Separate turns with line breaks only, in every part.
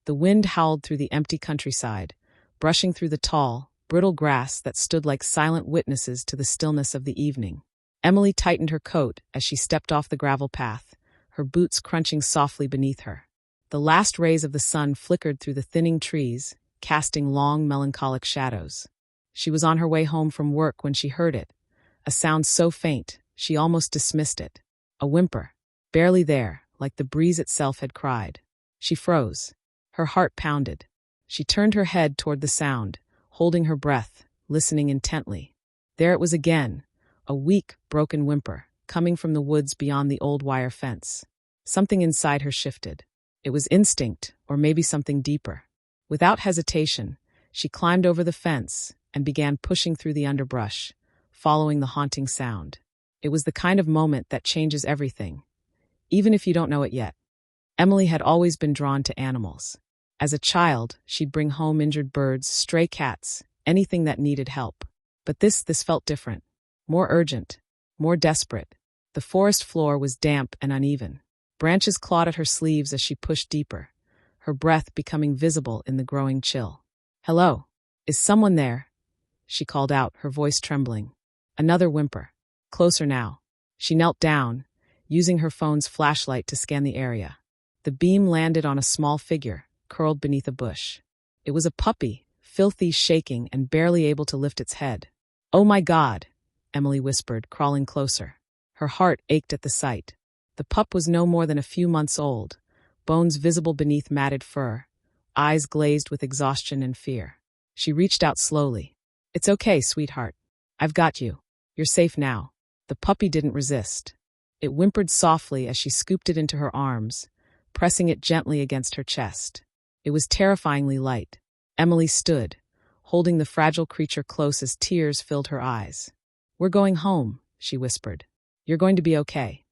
The wind howled through the empty countryside, brushing through the tall, brittle grass that stood like silent witnesses to the stillness of the evening. Emily tightened her coat as she stepped off the gravel path, her boots crunching softly beneath her. The last rays of the sun flickered through the thinning trees, casting long, melancholic shadows. She was on her way home from work when she heard it, a sound so faint, she almost dismissed it. A whimper, barely there, like the breeze itself had cried. She froze. Her heart pounded. She turned her head toward the sound, holding her breath, listening intently. There it was again, a weak, broken whimper, coming from the woods beyond the old wire fence. Something inside her shifted. It was instinct, or maybe something deeper. Without hesitation, she climbed over the fence and began pushing through the underbrush, following the haunting sound. It was the kind of moment that changes everything, even if you don't know it yet. Emily had always been drawn to animals. As a child, she'd bring home injured birds, stray cats, anything that needed help. But this felt different, more urgent, more desperate. The forest floor was damp and uneven. Branches clawed at her sleeves as she pushed deeper, her breath becoming visible in the growing chill. "Hello? Is someone there?" she called out, her voice trembling. Another whimper. Closer now. She knelt down, using her phone's flashlight to scan the area. The beam landed on a small figure, curled beneath a bush. It was a puppy, filthy, shaking, and barely able to lift its head. "Oh my God," Emily whispered, crawling closer. Her heart ached at the sight. The pup was no more than a few months old, bones visible beneath matted fur, eyes glazed with exhaustion and fear. She reached out slowly. "It's okay, sweetheart. I've got you. You're safe now." The puppy didn't resist. It whimpered softly as she scooped it into her arms, pressing it gently against her chest. It was terrifyingly light. Emily stood, holding the fragile creature close as tears filled her eyes. "We're going home," she whispered. "You're going to be okay."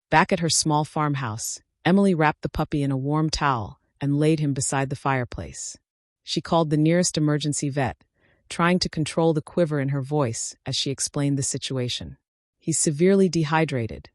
Back at her small farmhouse, Emily wrapped the puppy in a warm towel and laid him beside the fireplace. She called the nearest emergency vet, trying to control the quiver in her voice as she explained the situation. "He's severely dehydrated,"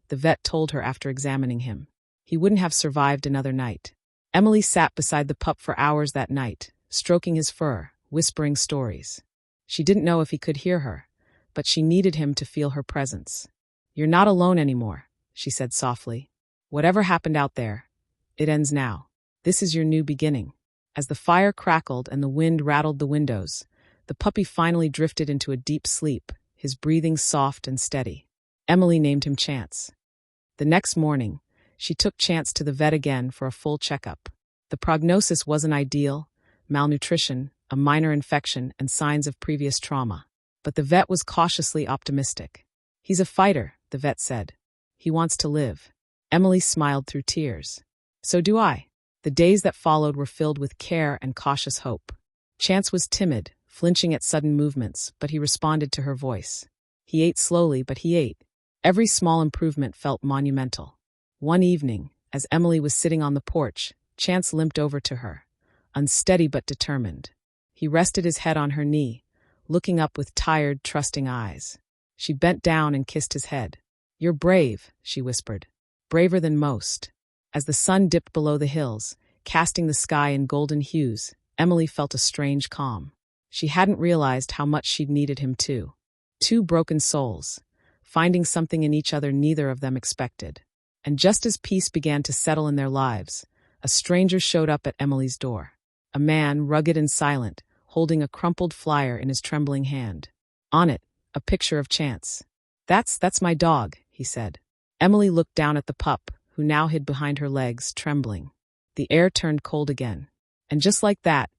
the vet told her after examining him. "He wouldn't have survived another night." Emily sat beside the pup for hours that night, stroking his fur, whispering stories. She didn't know if he could hear her, but she needed him to feel her presence. "You're not alone anymore," she said softly. "Whatever happened out there, it ends now. This is your new beginning." As the fire crackled and the wind rattled the windows, the puppy finally drifted into a deep sleep, his breathing soft and steady. Emily named him Chance. The next morning, she took Chance to the vet again for a full checkup. The prognosis wasn't ideal: malnutrition, a minor infection, and signs of previous trauma. But the vet was cautiously optimistic. "He's a fighter," the vet said. "He wants to live." Emily smiled through tears. "So do I." The days that followed were filled with care and cautious hope. Chance was timid, flinching at sudden movements, but he responded to her voice. He ate slowly, but he ate. Every small improvement felt monumental. One evening, as Emily was sitting on the porch, Chance limped over to her, unsteady but determined. He rested his head on her knee, looking up with tired, trusting eyes. She bent down and kissed his head. "You're brave," she whispered. "Braver than most." As the sun dipped below the hills, casting the sky in golden hues, Emily felt a strange calm. She hadn't realized how much she'd needed him too. Two broken souls, finding something in each other neither of them expected. And just as peace began to settle in their lives, a stranger showed up at Emily's door. A man, rugged and silent, holding a crumpled flyer in his trembling hand. On it, a picture of Chance. That's my dog," he said. Emily looked down at the pup, who now hid behind her legs, trembling. The air turned cold again. And just like that,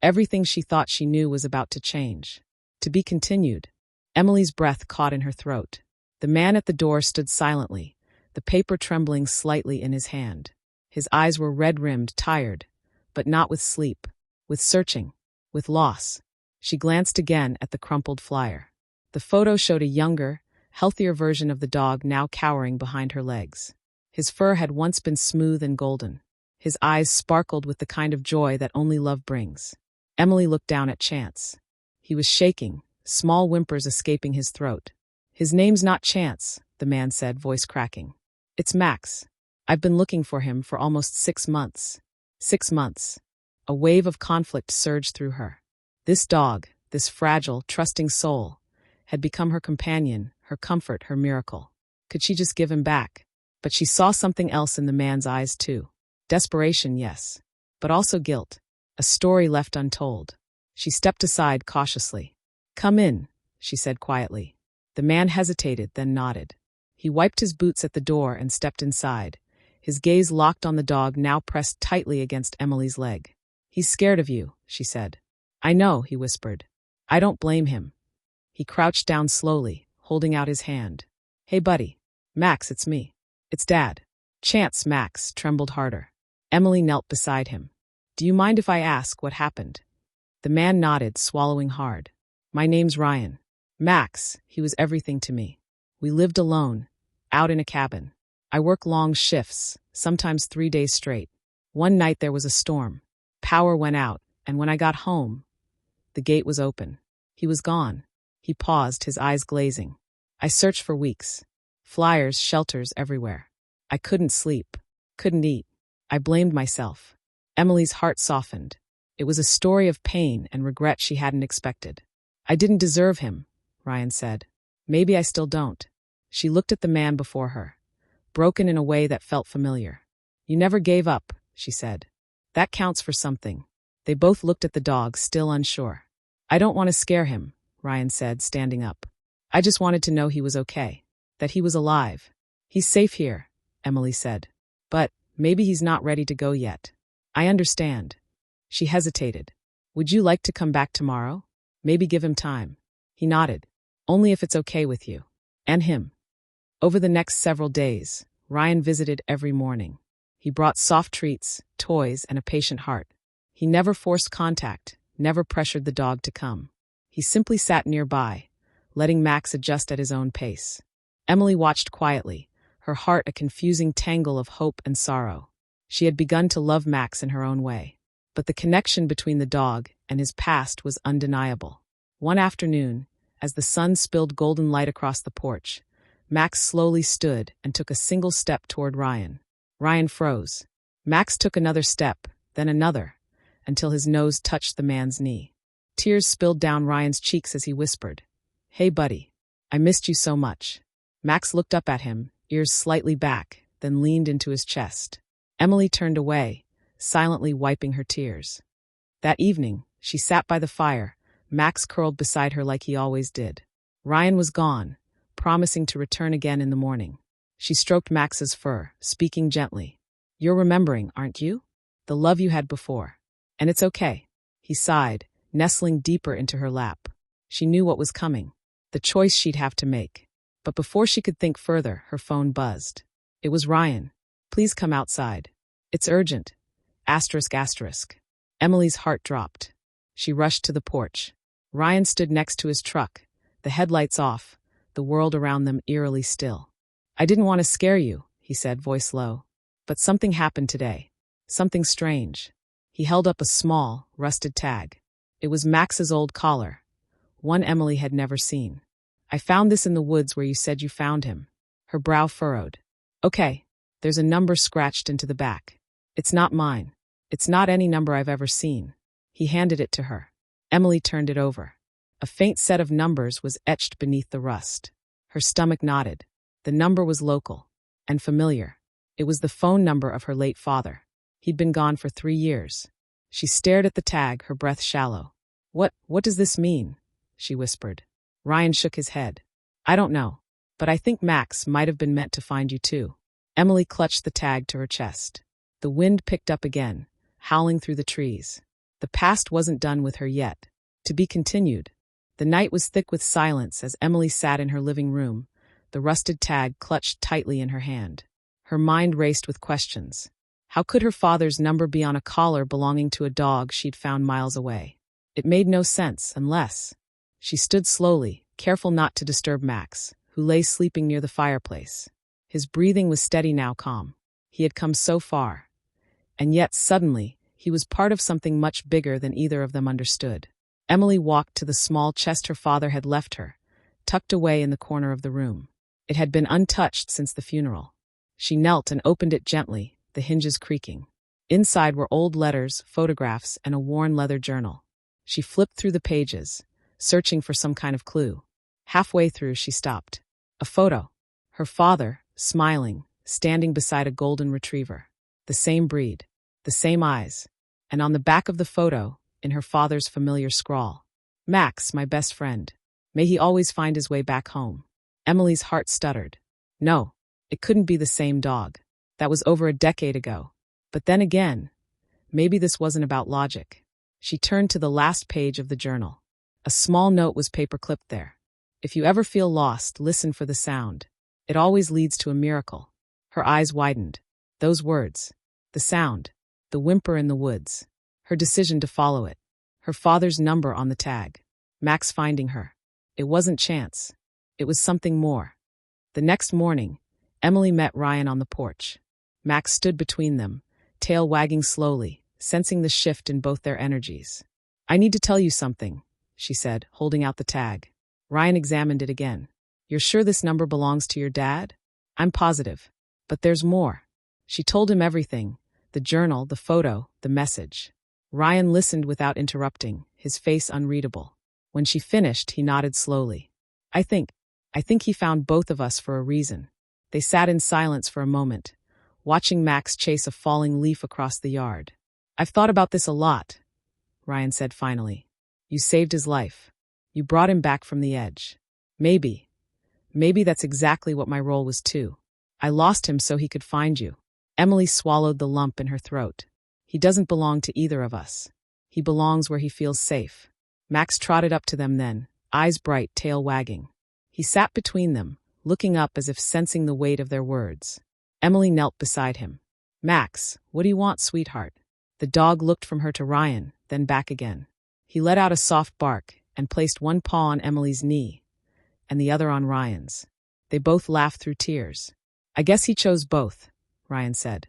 everything she thought she knew was about to change. To be continued. Emily's breath caught in her throat. The man at the door stood silently, the paper trembling slightly in his hand. His eyes were red-rimmed, tired, but not with sleep, with searching, with loss. She glanced again at the crumpled flyer. The photo showed a younger, healthier version of the dog now cowering behind her legs. His fur had once been smooth and golden. His eyes sparkled with the kind of joy that only love brings. Emily looked down at Chance. He was shaking, small whimpers escaping his throat. "His name's not Chance," the man said, voice cracking. "It's Max. I've been looking for him for almost 6 months. 6 months." A wave of conflict surged through her. This dog, this fragile, trusting soul, had become her companion, her comfort, her miracle. Could she just give him back? But she saw something else in the man's eyes too. Desperation, yes, but also guilt. A story left untold. She stepped aside cautiously. "Come in," she said quietly. The man hesitated, then nodded. He wiped his boots at the door and stepped inside, his gaze locked on the dog now pressed tightly against Emily's leg. "He's scared of you," she said. "I know," he whispered. "I don't blame him." He crouched down slowly, holding out his hand. "Hey, buddy. Max, it's me. It's Dad." Chance Max trembled harder. Emily knelt beside him. "Do you mind if I ask what happened?" The man nodded, swallowing hard. "My name's Ryan. Max, he was everything to me. We lived alone, out in a cabin. I work long shifts, sometimes 3 days straight. One night there was a storm. Power went out, and when I got home, the gate was open. He was gone." He paused, his eyes glazing. "I searched for weeks. Flyers, shelters everywhere. I couldn't sleep, couldn't eat. I blamed myself." Emily's heart softened. It was a story of pain and regret she hadn't expected. "I didn't deserve him," Ryan said. "Maybe I still don't." She looked at the man before her, broken in a way that felt familiar. "You never gave up," she said. "That counts for something." They both looked at the dog, still unsure. "I don't want to scare him," Ryan said, standing up. "I just wanted to know he was okay, that he was alive." "He's safe here," Emily said. "But maybe he's not ready to go yet." "I understand." She hesitated. "Would you like to come back tomorrow? Maybe give him time." He nodded. "Only if it's okay with you. And him." Over the next several days, Ryan visited every morning. He brought soft treats, toys, and a patient heart. He never forced contact, never pressured the dog to come. He simply sat nearby, letting Max adjust at his own pace. Emily watched quietly, her heart a confusing tangle of hope and sorrow. She had begun to love Max in her own way. But the connection between the dog and his past was undeniable. One afternoon, as the sun spilled golden light across the porch, Max slowly stood and took a single step toward Ryan. Ryan froze. Max took another step, then another, until his nose touched the man's knee. Tears spilled down Ryan's cheeks as he whispered, "Hey, buddy. I missed you so much." Max looked up at him, ears slightly back, then leaned into his chest. Emily turned away, silently wiping her tears. That evening, she sat by the fire, Max curled beside her like he always did. Ryan was gone, promising to return again in the morning. She stroked Max's fur, speaking gently. "You're remembering, aren't you? The love you had before. And it's okay." He sighed, nestling deeper into her lap. She knew what was coming, the choice she'd have to make. But before she could think further, her phone buzzed. It was Ryan. "Please come outside. It's urgent. ****. Emily's heart dropped. She rushed to the porch. Ryan stood next to his truck, the headlights off, the world around them eerily still. "I didn't want to scare you," he said, voice low. "But something happened today. Something strange." He held up a small, rusted tag. It was Max's old collar, one Emily had never seen. "I found this in the woods where you said you found him." Her brow furrowed. "Okay, there's a number scratched into the back. It's not mine. It's not any number I've ever seen." He handed it to her. Emily turned it over. A faint set of numbers was etched beneath the rust. Her stomach knotted. The number was local and familiar. It was the phone number of her late father. He'd been gone for 3 years. She stared at the tag, her breath shallow. What does this mean?" she whispered. Ryan shook his head. "I don't know, but I think Max might have been meant to find you too." Emily clutched the tag to her chest. The wind picked up again, howling through the trees. The past wasn't done with her yet. To be continued. The night was thick with silence as Emily sat in her living room, the rusted tag clutched tightly in her hand. Her mind raced with questions. How could her father's number be on a collar belonging to a dog she'd found miles away? It made no sense unless... She stood slowly, careful not to disturb Max, who lay sleeping near the fireplace. His breathing was steady now, calm. He had come so far. And yet, suddenly, he was part of something much bigger than either of them understood. Emily walked to the small chest her father had left her, tucked away in the corner of the room. It had been untouched since the funeral. She knelt and opened it gently, the hinges creaking. Inside were old letters, photographs, and a worn leather journal. She flipped through the pages, searching for some kind of clue. Halfway through, she stopped. A photo. Her father, smiling, standing beside a golden retriever. The same breed, the same eyes. And on the back of the photo, in her father's familiar scrawl, "Max, my best friend. May he always find his way back home." Emily's heart stuttered. No, it couldn't be the same dog. That was over a decade ago. But then again, maybe this wasn't about logic. She turned to the last page of the journal. A small note was paper-clipped there. "If you ever feel lost, listen for the sound. It always leads to a miracle." Her eyes widened. Those words. The sound. The whimper in the woods. Her decision to follow it. Her father's number on the tag. Max finding her. It wasn't chance. It was something more. The next morning, Emily met Ryan on the porch. Max stood between them, tail wagging slowly, sensing the shift in both their energies. "I need to tell you something," she said, holding out the tag. Ryan examined it again. "You're sure this number belongs to your dad?" "I'm positive. But there's more." She told him everything. The journal, the photo, the message. Ryan listened without interrupting, his face unreadable. When she finished, he nodded slowly. I think he found both of us for a reason." They sat in silence for a moment, watching Max chase a falling leaf across the yard. "I've thought about this a lot," Ryan said finally. "You saved his life. You brought him back from the edge. Maybe that's exactly what my role was too. I lost him so he could find you." Emily swallowed the lump in her throat. "He doesn't belong to either of us. He belongs where he feels safe." Max trotted up to them then, eyes bright, tail wagging. He sat between them, looking up as if sensing the weight of their words. Emily knelt beside him. "Max, what do you want, sweetheart?" The dog looked from her to Ryan, then back again. He let out a soft bark and placed one paw on Emily's knee and the other on Ryan's. They both laughed through tears. "I guess he chose both," Ryan said.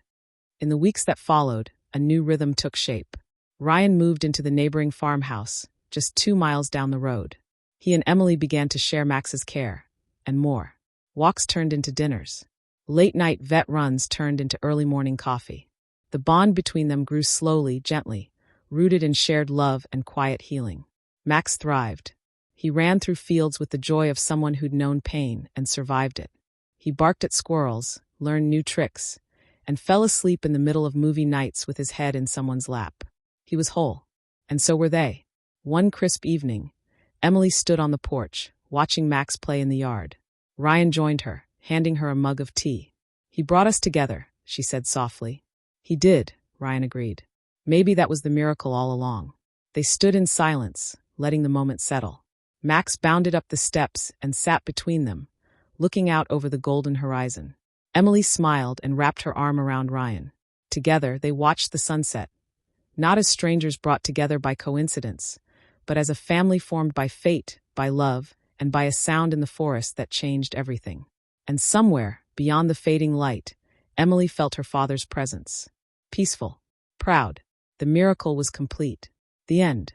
In the weeks that followed, a new rhythm took shape. Ryan moved into the neighboring farmhouse, just 2 miles down the road. He and Emily began to share Max's care, and more. Walks turned into dinners. Late-night vet runs turned into early morning coffee. The bond between them grew slowly, gently, rooted in shared love and quiet healing. Max thrived. He ran through fields with the joy of someone who'd known pain and survived it. He barked at squirrels, learned new tricks, and fell asleep in the middle of movie nights with his head in someone's lap. He was whole, and so were they. One crisp evening, Emily stood on the porch, watching Max play in the yard. Ryan joined her, handing her a mug of tea. "He brought us together," she said softly. "He did," Ryan agreed. Maybe that was the miracle all along. They stood in silence, letting the moment settle. Max bounded up the steps and sat between them, looking out over the golden horizon. Emily smiled and wrapped her arm around Ryan. Together, they watched the sunset, not as strangers brought together by coincidence, but as a family formed by fate, by love, and by a sound in the forest that changed everything. And somewhere, beyond the fading light, Emily felt her father's presence. Peaceful, proud. The miracle was complete. The end.